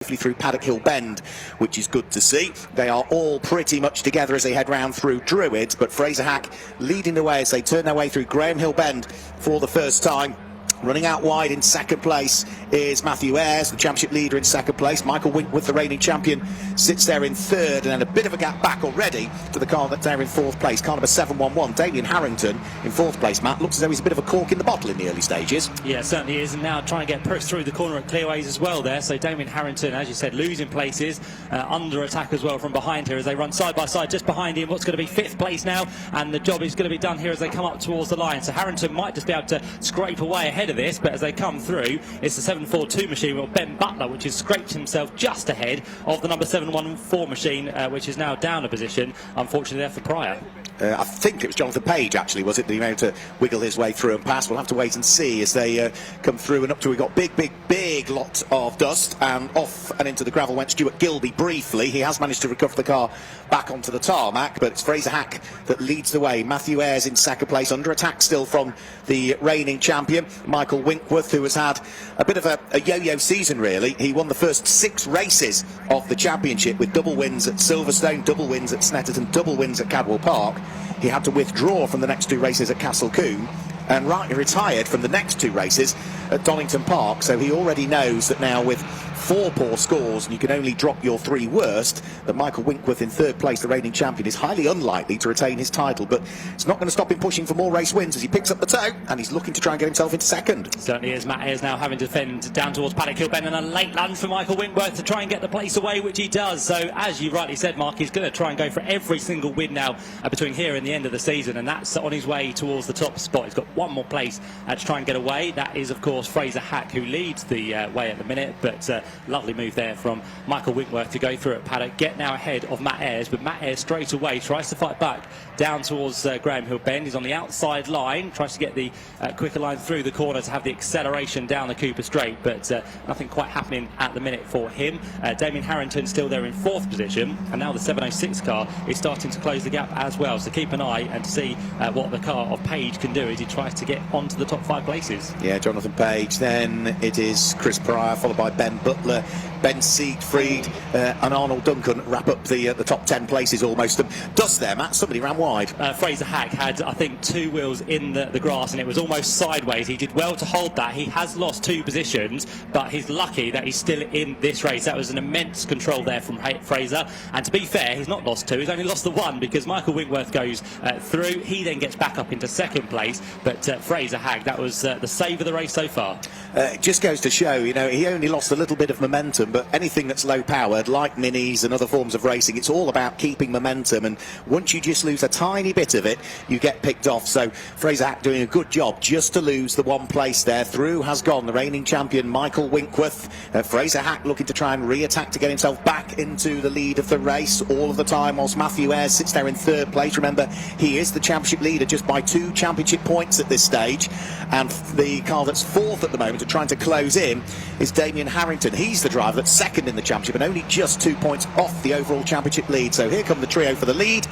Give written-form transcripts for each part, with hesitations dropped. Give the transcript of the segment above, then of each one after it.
through Paddock Hill Bend, which is good to see. They are all pretty much together as they head round through Druids, but Fraser Hack leading the way as they turn their way through Graham Hill Bend for the first time. Running out wide in second place is Matthew Ayres, the championship leader in second place. Michael Winkworth, the reigning champion, sits there in third, and then a bit of a gap back already to the car that's there in fourth place. Car number 711, Damien Harrington in fourth place. Matt, looks as though he's a bit of a cork in the bottle in the early stages. Yeah, certainly is, and now trying to get pushed through the corner at clearways as well there. So Damien Harrington, as you said, losing places, under attack as well from behind here as they run side by side just behind him. What's going to be fifth place now, and the job is going to be done here as they come up towards the line. So Harrington might just be able to scrape away ahead of this, but as they come through, it's the 742 machine with Ben Butler, which has scraped himself just ahead of the number 714 machine, which is now down a position, unfortunately there for Pryor. I think it was Jonathan Page, actually, was it, that he managed to wiggle his way through and pass. We'll have to wait and see as they come through and up to. We've got big lot of dust, and off and into the gravel went Stuart Gilby briefly. He has managed to recover the car back onto the tarmac, but it's Fraser Hack that leads the way. Matthew Ayres in second place, under attack still from the reigning champion, Michael Winkworth, who has had a bit of a yo-yo season, really. He won the first 6 races of the championship with double wins at Silverstone, double wins at Snetterton, double wins at Cadwell Park. He had to withdraw from the next 2 races at Castle Combe and rightly retired from the next 2 races at Donington Park, so he already knows that now with 4 poor scores and you can only drop your 3 worst, that Michael Winkworth in third place, the reigning champion, is highly unlikely to retain his title. But it's not going to stop him pushing for more race wins as he picks up the toe and he's looking to try and get himself into second. Certainly is. Matt Ayres now having to defend down towards Paddock Hill Bend, and a late lunge for Michael Winkworth to try and get the place away, which he does. So as you rightly said, Mark, he's going to try and go for every single win now between here and the end of the season, and that's on his way towards the top spot. He's got one more place to try and get away. That is, of course, Fraser Hack, who leads the way at the minute, but lovely move there from Michael Winkworth to go through at Paddock, get now ahead of Matt Ayres, but Matt Ayres straight away tries to fight back down towards Graham Hill Bend. He's on the outside line, tries to get the quicker line through the corner to have the acceleration down the Cooper Straight, but nothing quite happening at the minute for him. Damien Harrington still there in 4th position, and now the 706 car is starting to close the gap as well, so keep an eye and see what the car of Page can do as he tries to get onto the top 5 places. Yeah, Jonathan Page, then it is Chris Pryor, followed by Ben Butler, Ben Siegfried and Arnold Duncan wrap up the top 10 places almost. Dust there, Matt, somebody ran wide. Fraser Hack had, I think, 2 wheels in the grass, and it was almost sideways. He did well to hold that. He has lost 2 positions, but he's lucky that he's still in this race. That was an immense control there from Fraser, and to be fair, he's not lost 2, he's only lost the 1, because Michael Winkworth goes through. He then gets back up into 2nd place, but Fraser Hack, that was the save of the race so far. It just goes to show, you know, he only lost a little bit of momentum, but anything that's low powered, like minis and other forms of racing, it's all about keeping momentum, and once you just lose a tiny bit of it, you get picked off. So Fraser Hack doing a good job just to lose the 1 place there. Through has gone the reigning champion Michael Winkworth. Fraser Hack looking to try and re-attack to get himself back into the lead of the race all of the time, whilst Matthew Ayres sits there in 3rd place. Remember, he is the championship leader just by 2 championship points at this stage, and the car that's 4th at the moment and trying to close in is Damien Harrington. He's the driver that's 2nd in the championship and only just 2 points off the overall championship lead. So here come the trio for the lead.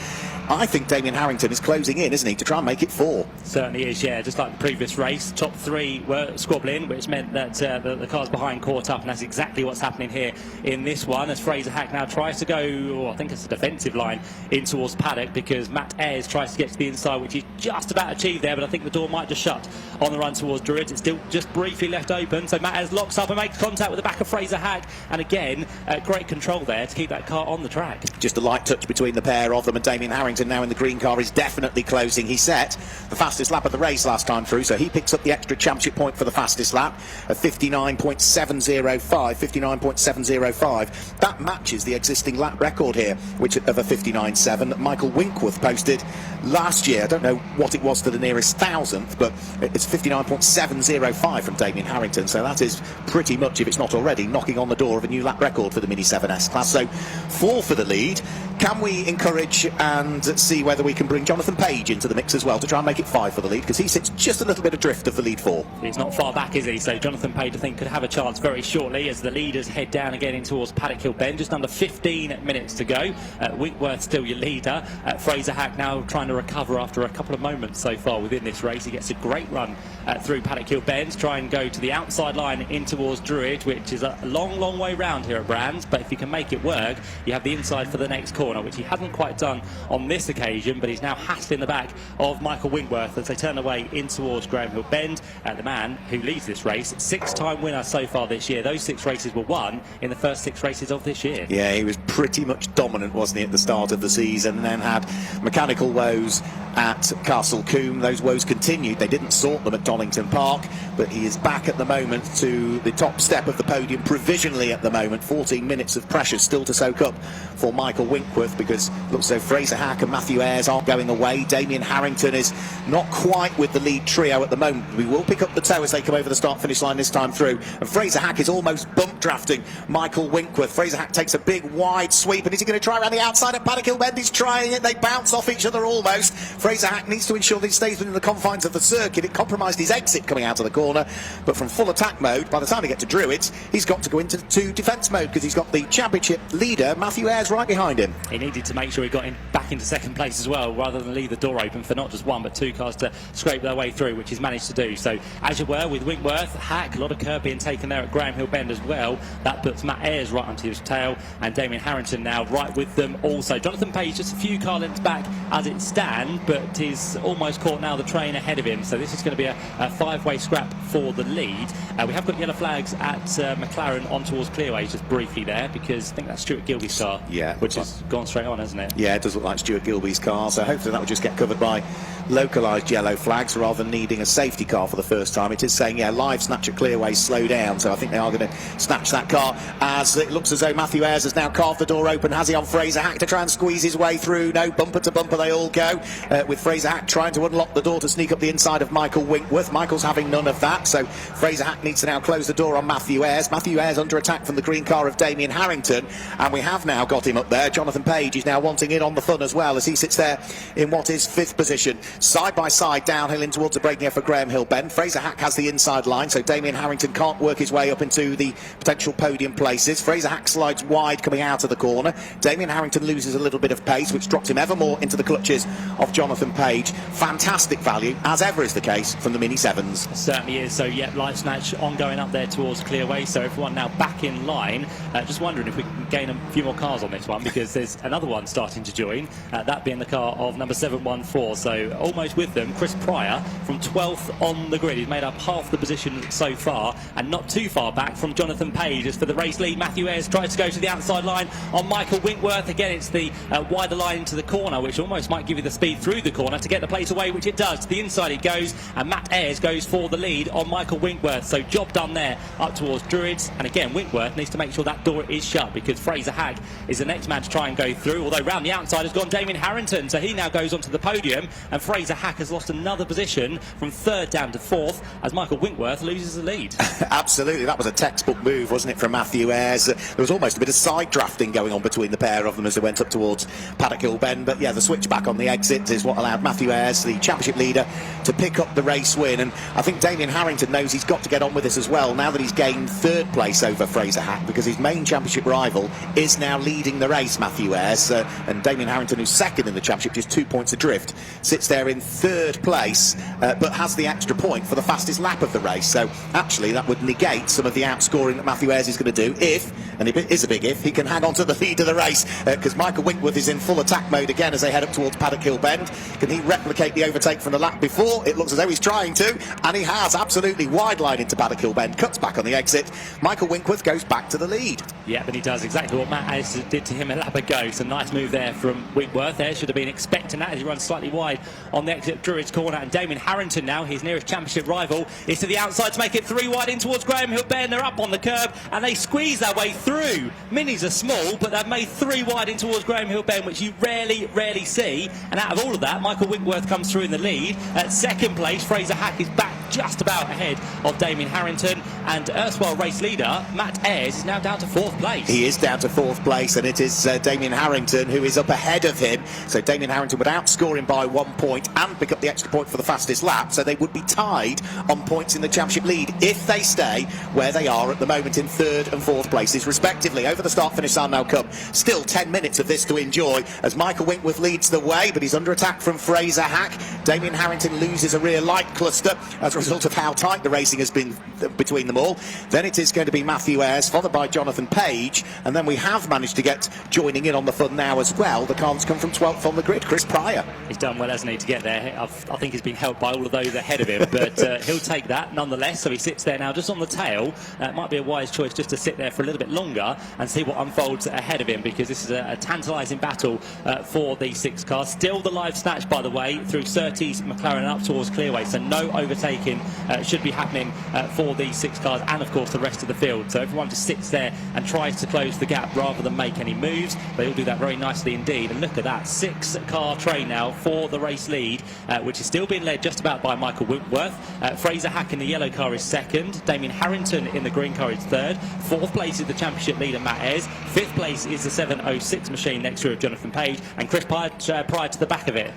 I think Damien Harrington is closing in, isn't he, to try and make it 4. Certainly is, yeah. Just like the previous race, top 3 were squabbling, which meant that the cars behind caught up, and that's exactly what's happening here in this one, as Fraser Hack now tries to go, I think it's a defensive line, in towards Paddock, because Matt Ayres tries to get to the inside, which he's just about achieved there, but I think the door might just shut on the run towards Druids. It's still just briefly left open, so Matt Ayres locks up and makes contact with the back of Fraser Hack, and again, great control there to keep that car on the track. Just a light touch between the pair of them, and Damien Harrington now in the green car is definitely closing. He set the fastest lap of the race last time through, so he picks up the extra championship point for the fastest lap of 59.705. That matches the existing lap record here, which of a 59.7 that Michael Winkworth posted last year. I don't know what it was to the nearest thousandth, but it's 59.705 from Damien Harrington, so that is pretty much, if it's not already, knocking on the door of a new lap record for the Mini 7S class. So 4 for the lead. can we encourage and see whether we can bring Jonathan Page into the mix as well to try and make it 5 for the lead, because he sits just a little bit adrift of the lead 4. He's not far back, is he? So Jonathan Page, I think, could have a chance very shortly as the leaders head down again in towards Paddock Hill Bend. Just under 15 minutes to go. Winkworth still your leader. Fraser Hack now trying to recover after a couple of moments so far within this race. He gets a great run through Paddock Hill Bend, try and go to the outside line in towards Druid, which is a long way round here at Brands, but if you can make it work, you have the inside for the next corner, which he hadn't quite done on this occasion, but he's now hassling the back of Michael Winkworth as they turn away in towards Graham Hill Bend. The man who leads this race, 6-time winner so far this year. Those 6 races were won in the first 6 races of this year. Yeah, he was pretty much dominant, wasn't he, at the start of the season, and then had mechanical woes at Castle Combe. Those woes continued. They didn't sort them at Donington Park, but he is back at the moment to the top step of the podium provisionally at the moment. 14 minutes of pressure still to soak up for Michael Winkworth, because it looks as though Fraser Hack and Matthew Ayres aren't going away. Damien Harrington is not quite with the lead trio at the moment. We will pick up the toe as they come over the start-finish line this time through, and Fraser Hack is almost bump drafting Michael Winkworth. Fraser Hack takes a big wide sweep, and is he going to try around the outside of Paddock Hill Bend? He's trying it. They bounce off each other almost. Fraser Hack needs to ensure that he stays within the confines of the circuit. It compromised his exit coming out of the corner, but from full attack mode, by the time he gets to Druids, he's got to go into defence mode, because he's got the championship leader Matthew Ayres right behind him. He needed to make sure he got back into second place as well, rather than leave the door open for not just 1 but 2 cars to scrape their way through, which he's managed to do. So as you were with Winkworth, Hack, a lot of curb being taken there at Graham Hill Bend as well. That puts Matt Ayres right onto his tail, and Damien Harrington now right with them also. Jonathan Page just a few car lengths back as it stands, but is almost caught now the train ahead of him. So this is going to be a 5-way scrap for the lead. We have got yellow flags at McLaren on towards Clearways just briefly there, because I think that's Stuart Gilby's car, which has gone straight on, hasn't it? Yeah, it does look like Stuart Gilby's car, so hopefully that will just get covered by localised yellow flags rather than needing a safety car for the first time. It is saying, live snatch at Clearways, slow down, so I think they are going to snatch that car, as it looks as though Matthew Ayres has now carved the door open. Has he on Fraser Hack to try and squeeze his way through? No, bumper to bumper they all go, with Fraser Hack trying to unlock the door to sneak up the inside of Michael Winkworth. Michael's having none of that, so Fraser Hack needs to now close the door on Matthew Ayres. Matthew Ayres under attack from the green car of Damien Harrington, and we have now got him up there. Jonathan Page is now wanting in on the fun as well, as he sits there in what is 5th position. Side by side downhill in towards the braking for Graham Hill Bend. Fraser Hack has the inside line, so Damien Harrington can't work his way up into the potential podium places. Fraser Hack slides wide coming out of the corner. Damien Harrington loses a little bit of pace, which drops him ever more into the clutches of Jonathan Page. Fantastic value, as ever is the case, from the Mini 7s. Certainly is. So yeah, live snatch ongoing up there towards Clearway, so everyone now back in line. Just wondering if we can gain a few more cars on this one, because there's another one starting to join, that being the car of number 714. So almost with them, Chris Pryor from 12th on the grid. He's made up half the position so far, and not too far back from Jonathan Page. As for the race lead, Matthew Ayres tries to go to the outside line on Michael Winkworth. Again, it's the wider line into the corner, which almost might give you the speed through the corner to get the place away, which it does. To the inside it goes, and Matt Ayres goes for the lead on Michael Winkworth. So job done there up towards Druids, and again Winkworth needs to make sure that door is shut, because Fraser Hack is the next man to try and go through, although round the outside has gone Damien Harrington, so he now goes onto the podium, and Fraser Hack has lost another position from 3rd down to 4th as Michael Winkworth loses the lead. Absolutely, that was a textbook move, wasn't it, from Matthew Ayres? There was almost a bit of side drafting going on between the pair of them as they went up towards Paddock Hill Bend, but yeah, the switchback on the exit is what allowed Matthew Ayres, the championship leader, to pick up the race win. And I think Damien Harrington knows he's got to get on with this as well, now that he's gained 3rd place over Fraser Hack, because his main championship rival is now leading the race, Matthew Ayres, and Damien Harrington, who's 2nd in the championship, just 2 points adrift, sits there in 3rd place, but has the extra point for the fastest lap of the race. So actually that would negate some of the outscoring that Matthew Ayres is going to do if, and it is a big if, he can hang on to the lead of the race, because Michael Winkworth is in full attack mode again as they head up towards Paddock Hill Bend. Can he replicate the overtake from the lap before? It looks as though he's trying to, and he has. Absolutely wide line into Paddock Hill Bend, cuts back on the exit. Michael Winkworth goes back to the lead. Yeah, but he does exactly what Matt Ayres did to him a lap ago. So nice move there from Winkworth. There should have been expecting that as he runs slightly wide on the exit of Druids corner, and Damien Harrington now, his nearest championship rival, is to the outside to make it 3 wide in towards Graham Hill Bend. They're up on the curb and they squeeze their way through. Minis are small, but they've made 3 wide in towards Graham Hill Bend, which you rarely see. And out of all of that, Michael Winkworth comes through in the lead. At 2nd place, Fraser Hack is back just about ahead of Damien Harrington, And erstwhile race leader, Matt Ayres, is now down to 4th place. He is down to 4th place, and it is Damien Harrington who is up ahead of him. So Damien Harrington would outscore him by 1 point and pick up the extra point for the fastest lap. So they would be tied on points in the championship lead if they stay where they are at the moment in 3rd and 4th places respectively. Over the start-finish sign now come. Still 10 minutes of this to enjoy as Michael Winkworth leads the way, but he's under attack from Fraser Hack. Damien Harrington loses a rear light cluster as a result of how tight the racing has been between them all. Then it is going to be Matthew Ayres, followed by Jonathan Page, and then we have managed to get joining in on the fun now as well. The car that's come from 12th on the grid, Chris Pryor. He's done well, hasn't he, to get there. I think he's been helped by all of those ahead of him, but he'll take that nonetheless. So he sits there now just on the tail. It might be a wise choice just to sit there for a little bit longer and see what unfolds ahead of him, because this is a tantalising battle for the 6 cars. Still the live snatch, by the way, through Surtees, McLaren and up towards Clearway, so no overtaking should be happening for these 6 cars and of course the rest of the field. So everyone just sits there and tries to close the gap rather than make any moves. They all do that very nicely indeed, and look at that 6-car train now for the race lead, which is still being led just about by Michael Winkworth. Fraser Hack in the yellow car is 2nd, Damien Harrington in the green car is 3rd, 4th place is the championship leader Matt Ayres, 5th place is the 706 machine next to Jonathan Page, and Chris Pryor to the back of it.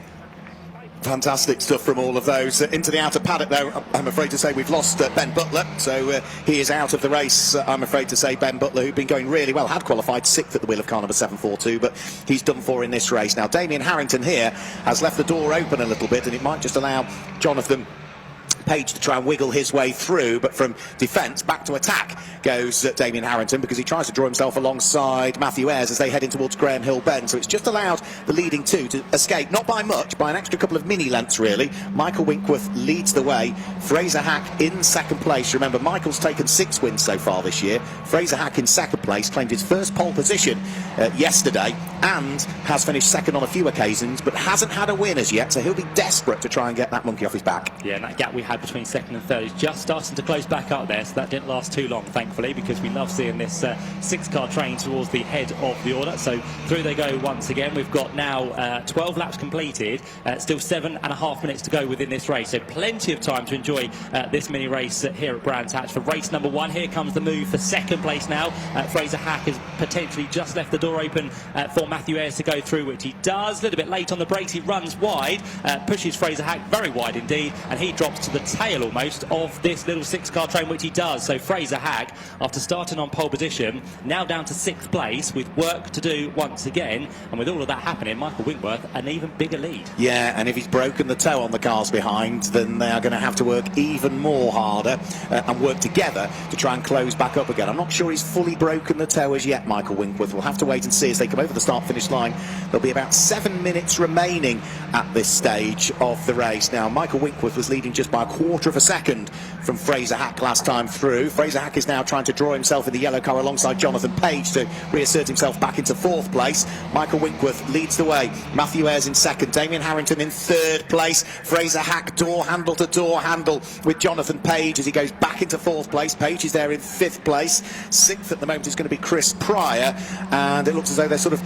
Fantastic stuff from all of those. Into the outer paddock, though, I'm afraid to say we've lost Ben Butler, so he is out of the race. I'm afraid to say Ben Butler, who'd been going really well, had qualified 6th at the wheel of car number 742, but he's done for in this race. Now, Damien Harrington here has left the door open a little bit, and it might just allow Jonathan Page to try and wiggle his way through, but from defence back to attack goes Damien Harrington, because he tries to draw himself alongside Matthew Ayres as they head in towards Graham Hill Bend. So it's just allowed the leading 2 to escape, not by much, by an extra couple of mini lengths really. Michael Winkworth leads the way, Fraser Hack in 2nd place. Remember, Michael's taken 6 wins so far this year. Fraser Hack in 2nd place, claimed his first pole position yesterday and has finished 2nd on a few occasions, but hasn't had a win as yet, so he'll be desperate to try and get that monkey off his back. Yeah, and that gap we had between 2nd and 3rd is just starting to close back up there, so that didn't last too long, thankfully, because we love seeing this 6-car train towards the head of the order. So through they go once again. We've got now 12 laps completed, still 7.5 minutes to go within this race, so plenty of time to enjoy this mini race here at Brands Hatch for race number 1. Here comes the move for 2nd place now. Fraser Hack has potentially just left the door open for Matthew Ayres to go through, which he does. A little bit late on the brakes, he runs wide, pushes Fraser Hack very wide indeed, and he drops to the tail almost of this little 6-car train, which he does. So Fraser Hack, after starting on pole position, now down to 6th place with work to do once again, and with all of that happening, Michael Winkworth an even bigger lead. Yeah, and if he's broken the toe on the cars behind, then they are going to have to work even more harder and work together to try and close back up again. I'm not sure he's fully broken the toe as yet, Michael Winkworth. We'll have to wait and see as they come over the start-finish line. There'll be about 7 minutes remaining at this stage of the race. Now, Michael Winkworth was leading just by 1/4 of a second from Fraser Hack last time through. Fraser Hack is now trying to draw himself in the yellow car alongside Jonathan Page to reassert himself back into 4th place. Michael Winkworth leads the way. Matthew Ayres in 2nd. Damien Harrington in 3rd place. Fraser Hack door handle to door handle with Jonathan Page as he goes back into 4th place. Page is there in 5th place. 6th at the moment is going to be Chris Pryor, and it looks as though they're sort of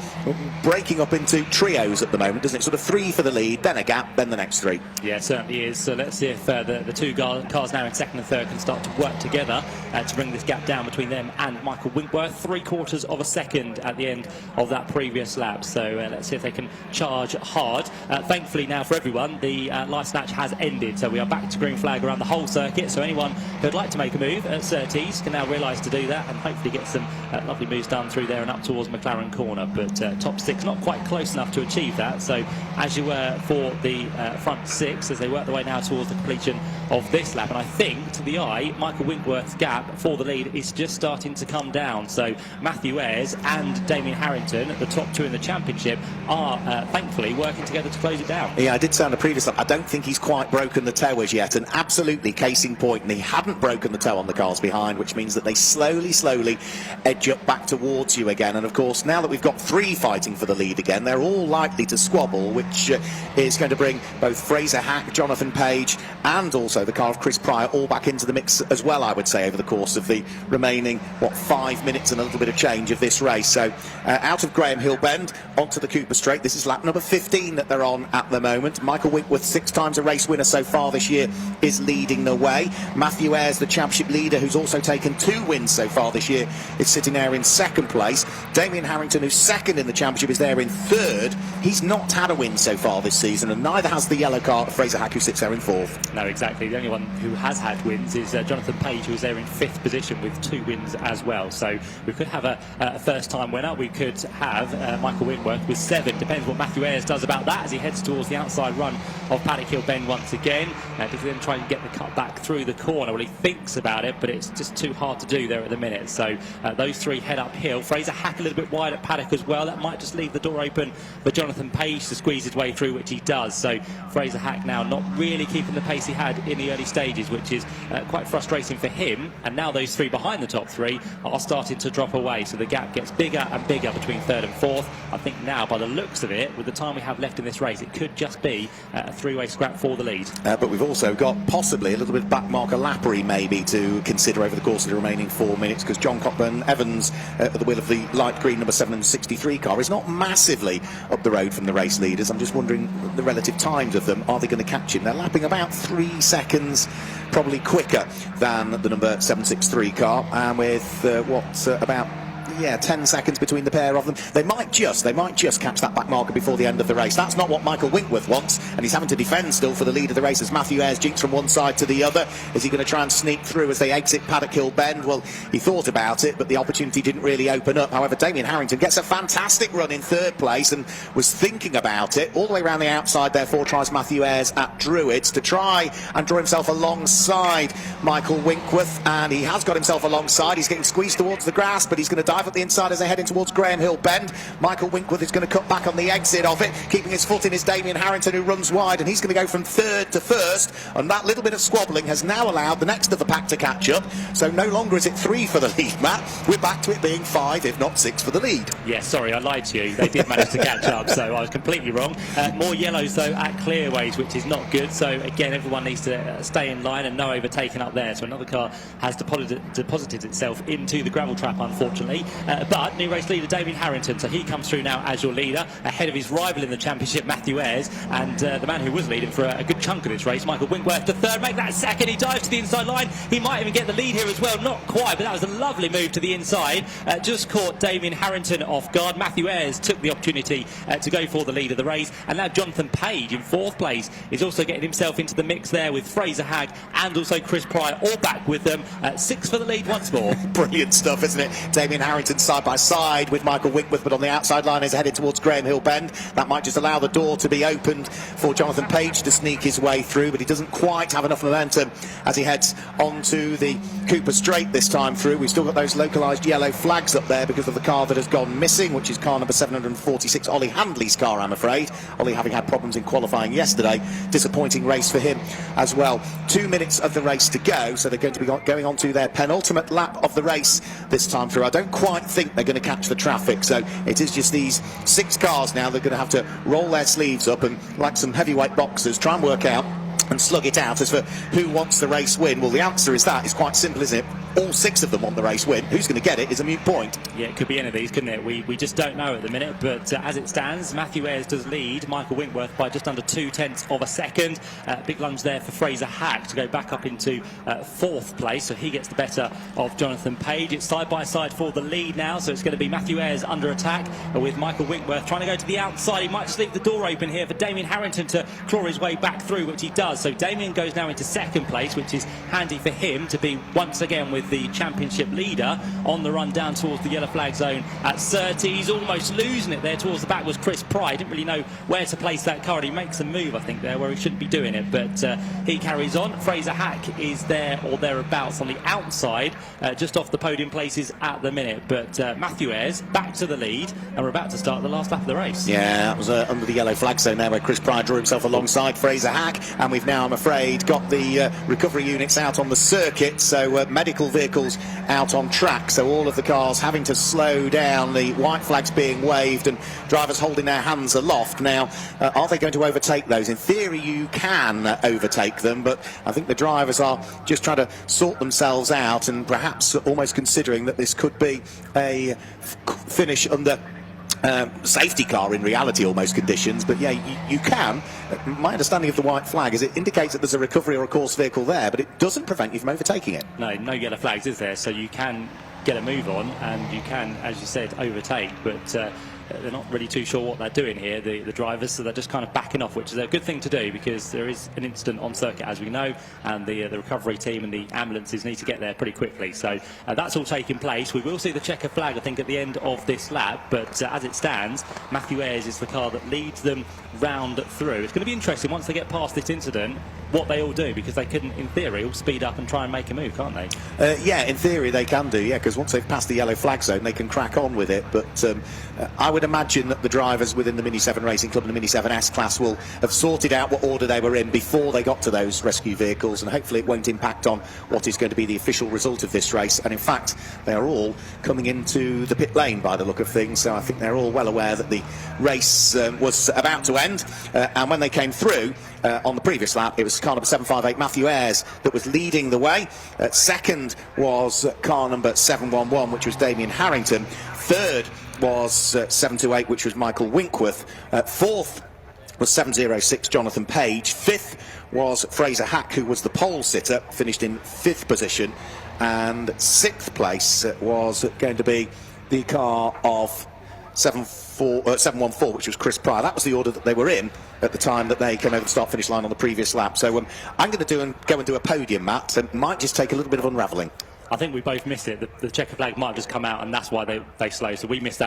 breaking up into trios at the moment, doesn't it? Sort of 3 for the lead, then a gap, then the next 3. Yeah, it certainly is. So let's see if the 2 cars now in 2nd and 3rd can start to work together to bring this gap down between them and Michael Winkworth. 3/4 of a second at the end of that previous lap. So let's see if they can charge hard. Thankfully now for everyone, the live snatch has ended, so we are back to green flag around the whole circuit. So anyone who'd like to make a move at Surtees can now realise to do that and hopefully get some lovely moves done through there and up towards McLaren Corner. But top 6 not quite close enough to achieve that. So as you were for the front 6, as they work their way now towards the completion of this lap, and I think to the eye Michael Winkworth's gap for the lead is just starting to come down. So Matthew Ayres and Damien Harrington, the top 2 in the championship, are thankfully working together to close it down. Yeah, I did say on the previous lap, I don't think he's quite broken the toe as yet, and absolutely case in point, and he hadn't broken the toe on the cars behind, which means that they slowly edge up back towards you again. And of course, now that we've got 3 fighting for the lead again, they're all likely to squabble, which is going to bring both Fraser Hack, Jonathan Page and and also the car of Chris Pryor all back into the mix as well, I would say, over the course of the remaining, 5 minutes and a little bit of change of this race. So out of Graham Hill Bend onto the Cooper Straight. This is lap number 15 that they're on at the moment. Michael Winkworth, 6 times a race winner so far this year, is leading the way. Matthew Ayres, the championship leader, who's also taken 2 wins so far this year, is sitting there in 2nd place. Damien Harrington, who's 2nd in the championship, is there in 3rd. He's not had a win so far this season, and neither has the yellow car, Fraser Hack, who sits there in 4th. No, exactly. The only one who has had wins is Jonathan Page, who is there in 5th position with 2 wins as well. So we could have a first-time winner. We could have Michael Winkworth with 7. Depends what Matthew Ayres does about that as he heads towards the outside run of Paddock Hill Bend once again. Does he then try and get the cut back through the corner? Well, he thinks about it, but it's just too hard to do there at the minute. So those 3 head uphill. Fraser Hack a little bit wide at Paddock as well. That might just leave the door open for Jonathan Page to squeeze his way through, which he does. So Fraser Hack now not really keeping the pace he had in the early stages, which is quite frustrating for him. And now those 3 behind the top 3 are starting to drop away. So the gap gets bigger and bigger between 3rd and 4th. I think now, by the looks of it, with the time we have left in this race, it could just be a 3-way scrap for the lead. But we've also got possibly a little bit of backmarker lappery maybe to consider over the course of the remaining 4 minutes, because John Cockburn-Evans at the wheel of the light green number 763 car is not massively up the road from the race leaders. I'm just wondering the relative times of them. Are they going to catch him? They're lapping about 3 seconds probably quicker than the number 763 car, and with about 10 seconds between the pair of them. They might just catch that back marker before the end of the race. That's not what Michael Winkworth wants, and he's having to defend still for the lead of the race as Matthew Ayres jinks from one side to the other. Is he going to try and sneak through as they exit Paddock Hill Bend? Well, he thought about it, but the opportunity didn't really open up. However, Damien Harrington gets a fantastic run in 3rd place and was thinking about it all the way around the outside. Therefore tries Matthew Ayres at Druids to try and draw himself alongside Michael Winkworth, and he has got himself alongside. He's getting squeezed towards the grass, but he's going to dive up the inside as they're heading towards Graham Hill Bend. Michael Winkworth is going to cut back on the exit of it, keeping his foot in his Damien Harrington, who runs wide, and he's going to go from 3rd to 1st, and that little bit of squabbling has now allowed the next of the pack to catch up. So no longer is it 3 for the lead, Matt. We're back to it being 5, if not 6 for the lead. Yeah, sorry, I lied to you. They did manage to catch up, so I was completely wrong. More yellows, though, at clearways, which is not good. So, again, everyone needs to stay in line, and no overtaking up there. So another car has deposited itself into the gravel trap, unfortunately. But new race leader Damien Harrington, so he comes through now as your leader, ahead of his rival in the championship, Matthew Ayres, and the man who was leading for a good chunk of this race, Michael Winkworth, to 3rd, make that 2nd. He dives to the inside line. He might even get the lead here as well. Not quite, but that was a lovely move to the inside. Just caught Damien Harrington off guard. Matthew Ayres took the opportunity to go for the lead of the race, and now Jonathan Page in 4th place is also getting himself into the mix there with Fraser Hack and also Chris Pryor all back with them. 6 for the lead once more. Brilliant stuff, isn't it? Damien Harrington side by side with Michael Winkworth, but on the outside line is headed towards Graham Hill Bend. That might just allow the door to be opened for Jonathan Page to sneak his way through, but he doesn't quite have enough momentum as he heads onto the Cooper Straight this time through. We've still got those localised yellow flags up there because of the car that has gone missing, which is car number 746, Ollie Handley's car, I'm afraid. Ollie having had problems in qualifying yesterday. Disappointing race for him as well. 2 minutes of the race to go, so they're going to be going on to their penultimate lap of the race this time through. I don't quite think they're going to catch the traffic, so it is just these 6 cars now. They're going to have to roll their sleeves up and, like some heavyweight boxers, try and work out and slug it out. As for who wants the race win, well, the answer is that. It's quite simple, isn't it? All 6 of them want the race win. Who's going to get it is a moot point. Yeah, it could be any of these, couldn't it? We just don't know at the minute, but as it stands, Matthew Ayres does lead Michael Winkworth by just under 0.2 of a second. Big lunge there for Fraser Hack to go back up into 4th place, so he gets the better of Jonathan Page. It's side by side for the lead now, so it's going to be Matthew Ayres under attack with Michael Winkworth trying to go to the outside. He might just leave the door open here for Damien Harrington to claw his way back through, which he does. So Damien goes now into 2nd place, which is handy for him to be once again with the championship leader on the run down towards the yellow flag zone at 30. He's almost losing it there towards the back was Chris Pryor. Didn't really know where to place that car, and he makes a move, I think, there where he shouldn't be doing it, but he carries on. Fraser Hack is there or thereabouts on the outside, just off the podium places at the minute, but Matthew Ayres back to the lead, and we're about to start the last lap of the race. Yeah, that was under the yellow flag zone there where Chris Pryor drew himself alongside Fraser Hack, and we've now, I'm afraid, got the recovery units out on the circuit, so medical vehicles out on track, so all of the cars having to slow down, the white flags being waved and drivers holding their hands aloft. Now, are they going to overtake those? In theory, you can overtake them, but I think the drivers are just trying to sort themselves out and perhaps almost considering that this could be a finish under safety car in reality almost conditions. But yeah, you can. My understanding of the white flag is it indicates that there's a recovery or a course vehicle there, but it doesn't prevent you from overtaking it. No yellow flags, is there? So you can get a move on and you can, as you said, overtake, but they're not really too sure what they're doing here, the drivers, so they're just kind of backing off, which is a good thing to do because there is an incident on circuit, as we know, and the recovery team and the ambulances need to get there pretty quickly. So that's all taking place. We will see the checker flag, I think, at the end of this lap, but as it stands, Matthew Ayres is the car that leads them round through. It's going to be interesting once they get past this incident what they all do, because they can, in theory, all speed up and try and make a move, can't they? Yeah, in theory they can do, yeah, because once they've passed the yellow flag zone they can crack on with it. But I would imagine that the drivers within the Mini 7 Racing Club and the Mini 7S class will have sorted out what order they were in before they got to those rescue vehicles, and hopefully it won't impact on what is going to be the official result of this race. And in fact, they are all coming into the pit lane by the look of things, so I think they're all well aware that the race was about to end. And when they came through on the previous lap, it was car number 758, Matthew Ayres, that was leading the way. Second was car number 711, which was Damien Harrington. Third was 728, which was Michael Winkworth. Fourth was 706, Jonathan Page. Fifth was Fraser Hack, who was the pole sitter, finished in fifth position. And sixth place was going to be the car of 714, which was Chris Pryor. That was the order that they were in at the time that they came over the start-finish line on the previous lap. So I'm going to go and do a podium, Matt. It might just take a little bit of unravelling. I think we both missed it. The checker flag might have just come out, and that's why they slowed. So we missed that.